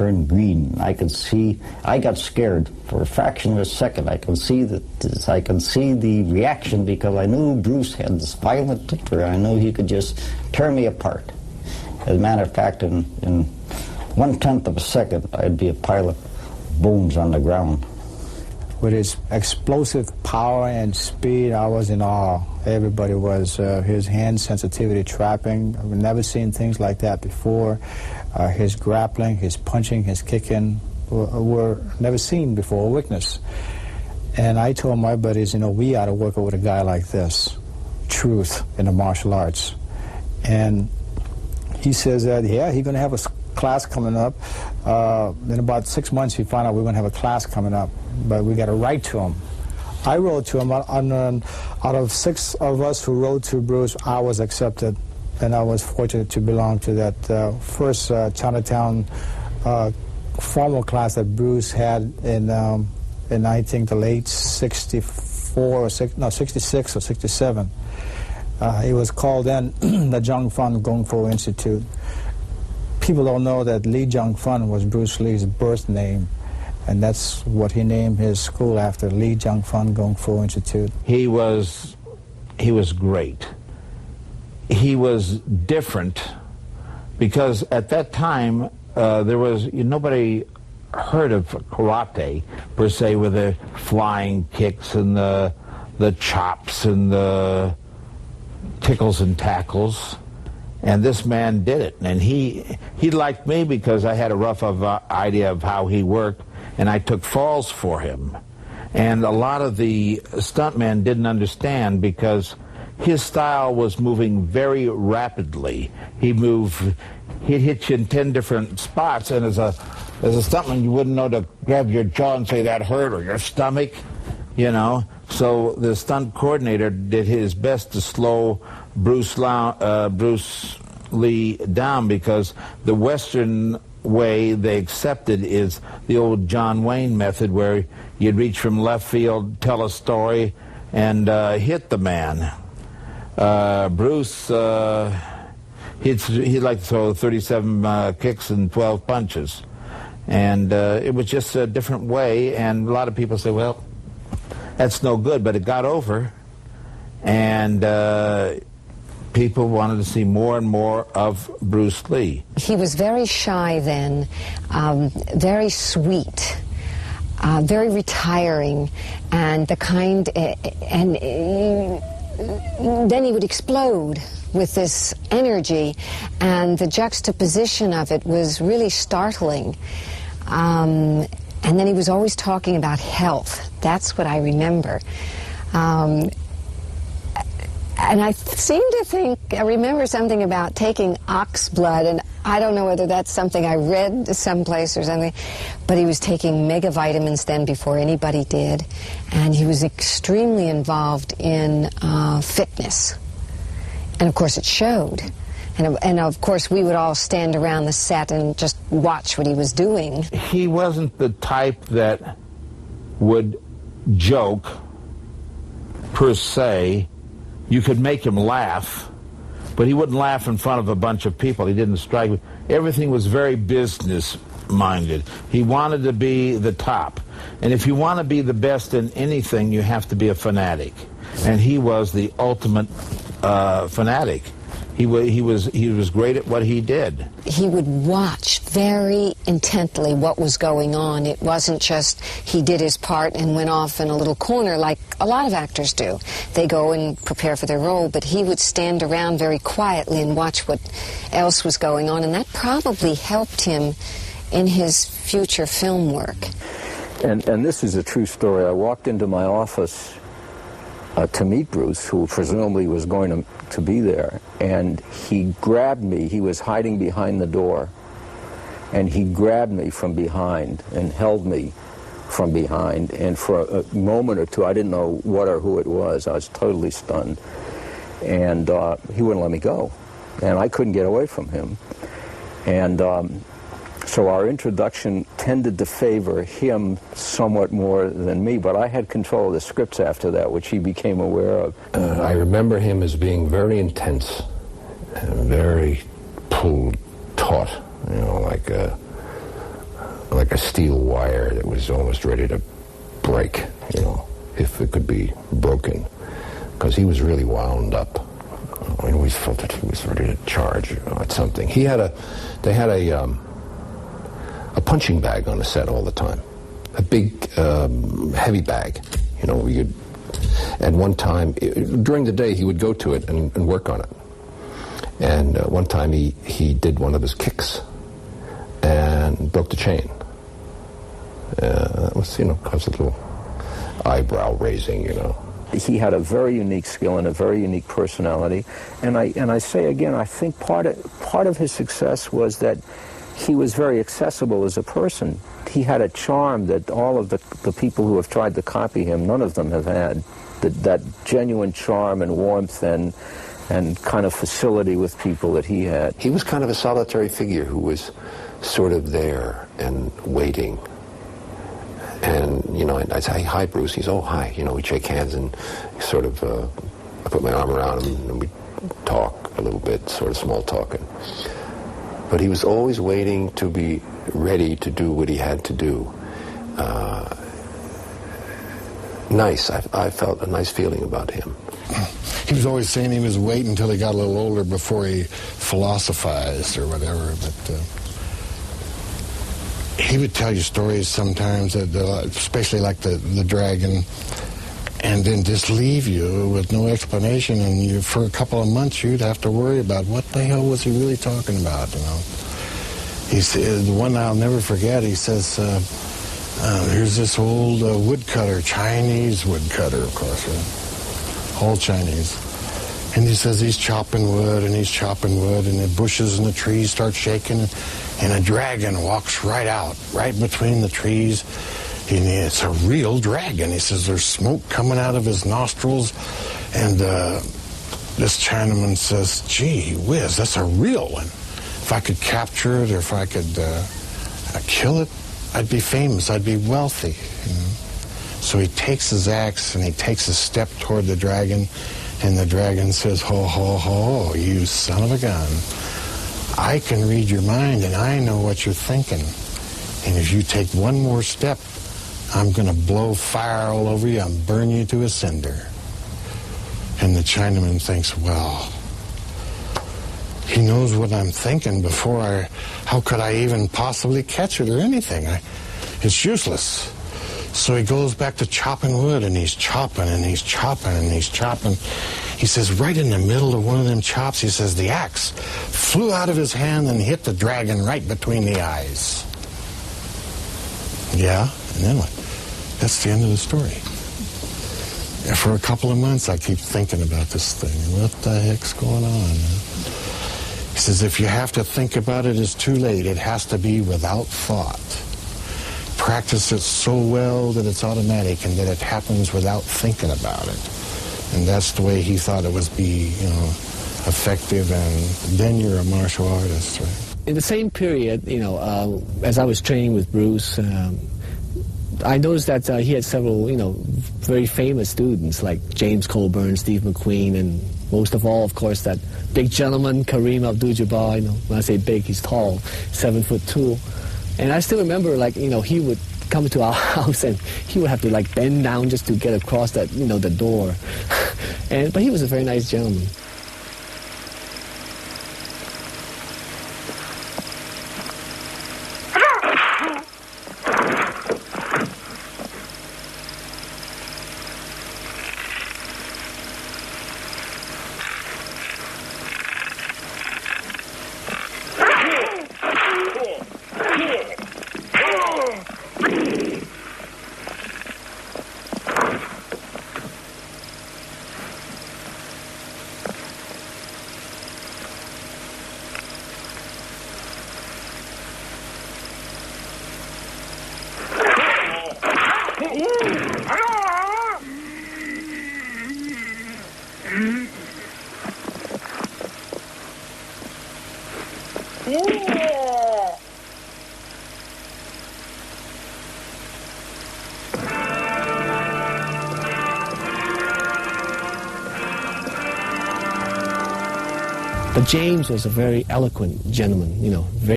turned green. I could see, I got scared for a fraction of a second. I can see the reaction, because I knew Bruce had this violent temper. I knew he could just tear me apart. As a matter of fact, in 1/10 of a second, I'd be a pile of bones on the ground. With his explosive power and speed, I was in awe. Everybody was. His hand sensitivity trapping, I've never seen things like that before. His grappling, his punching, his kicking were never seen before, or witnessed. And I told my buddies, we ought to work with a guy like this. Truth in the martial arts. And he says that, yeah, he's going to have a class coming up. In about 6 months, he found out we're going to have a class coming up, but we got to write to him. I wrote to him. Out of 6 of us who wrote to Bruce, I was accepted, and I was fortunate to belong to that first Chinatown formal class that Bruce had in I think the late 64 or 66 or 67. It was called then the Zhang Fan Kung Fu Institute. People don't know that Li Zhang Fan was Bruce Lee's birth name, and that's what he named his school after, Li Zhang Fan Kung Fu Institute. He was great. He was different because at that time there was nobody heard of karate per se, with the flying kicks and the chops and the tickles and tackles. And this man did it, and he liked me because I had a rough idea of how he worked, and I took falls for him. And a lot of the stuntmen didn't understand because his style was moving very rapidly. He'd hit you in 10 different spots, and as a stuntman, you wouldn't know to grab your jaw and say that hurt, or your stomach, So the stunt coordinator did his best to slow Bruce Lee down, because the Western way they accepted is the old John Wayne method, where you'd reach from left field, tell a story, and hit the man. Bruce, he'd like to throw 37 kicks and 12 punches. And it was just a different way, and a lot of people say, well, that's no good, but it got over, and people wanted to see more and more of Bruce Lee. He was very shy then, very sweet, very retiring, and then he would explode with this energy, and the juxtaposition of it was really startling. And then he was always talking about health. That's what I remember. And I seem to remember something about taking ox blood, and I don't know whether that's something I read someplace or something, but he was taking mega vitamins then before anybody did, and he was extremely involved in fitness. And of course it showed. And of course we would all stand around the set and just watch what he was doing. He wasn't the type that would joke, per se. You could make him laugh, but he wouldn't laugh in front of a bunch of people. He didn't strike. Everything was very business-minded. He wanted to be the top. And if you want to be the best in anything, you have to be a fanatic. And he was the ultimate fanatic. He was great at what he did. He would watch very intently what was going on. It wasn't just he did his part and went off in a little corner like a lot of actors do. They go and prepare for their role, but he would stand around very quietly and watch what else was going on, and that probably helped him in his future film work. And this is a true story. I walked into my office to meet Bruce, who presumably was going to be there, and he grabbed me. He was hiding behind the door, and he grabbed me from behind and held me from behind, and for a moment or two I didn't know what or who it was. I was totally stunned, and he wouldn't let me go, and I couldn't get away from him. And so our introduction tended to favor him somewhat more than me, but I had control of the scripts after that, which he became aware of. I remember him as being very intense and very pulled taut, like like a steel wire that was almost ready to break, you know, if it could be broken, because he was really wound up. I always felt that he was ready to charge at something. They had a punching bag on the set all the time, a big, heavy bag. You know, at one time, during the day, he would go to it and work on it. And one time he did one of his kicks and broke the chain. That was, you know, caused a little eyebrow raising, you know. He had a very unique skill and a very unique personality, and I say again, I think part of his success was that he was very accessible as a person. He had a charm that all of the people who have tried to copy him, none of them have had. That genuine charm and warmth and kind of facility with people that he had. He was kind of a solitary figure who was sort of there and waiting. And, you know, I'd say, hi, Bruce. He's, oh, hi. You know, we'd shake hands and sort of, I put my arm around him and we'd talk a little bit, sort of small talking. But he was always waiting to be ready to do what he had to do. Nice. I felt a nice feeling about him. He was always saying he was waiting until he got a little older before he philosophized or whatever, but he would tell you stories sometimes, that, especially like the dragon, and then just leave you with no explanation, and for a couple of months you'd have to worry about what the hell was he really talking about, you know. He said, the one I'll never forget, he says, here's this old woodcutter, Chinese woodcutter, of course, all Chinese. And he says he's chopping wood, and the bushes and the trees start shaking, and a dragon walks right out, right between the trees. And it's a real dragon. He says there's smoke coming out of his nostrils, and this Chinaman says, gee whiz, that's a real one. If I could capture it, or if I could kill it, I'd be famous, I'd be wealthy. You know? So he takes his axe and he takes a step toward the dragon, and the dragon says, ho, ho, ho, you son of a gun. I can read your mind, and I know what you're thinking. And if you take one more step, I'm going to blow fire all over you and burn you to a cinder. And the Chinaman thinks, well, he knows what I'm thinking how could I even possibly catch it or anything? It's useless. So he goes back to chopping wood, and he's chopping, and he's chopping, and he's chopping. He says, right in the middle of one of them chops, he says, the axe flew out of his hand and hit the dragon right between the eyes. Yeah, and then what? That's the end of the story. And for a couple of months, I keep thinking about this thing. What the heck's going on? He says, if you have to think about it, it's too late. It has to be without thought. Practice it so well that it's automatic and that it happens without thinking about it. And that's the way he thought it would be, you know, effective, and then you're a martial artist, right? In the same period, you know, as I was training with Bruce, I noticed that he had several, you know, very famous students like James Coburn, Steve McQueen, and most of all, of course, that big gentleman, Kareem Abdul-Jabbar. You know, when I say big, he's tall, 7'2". And I still remember, like, you know, he would come to our house and he would have to, like, bend down just to get across that, you know, the door. But he was a very nice gentleman. But James was a very eloquent gentleman, you know, very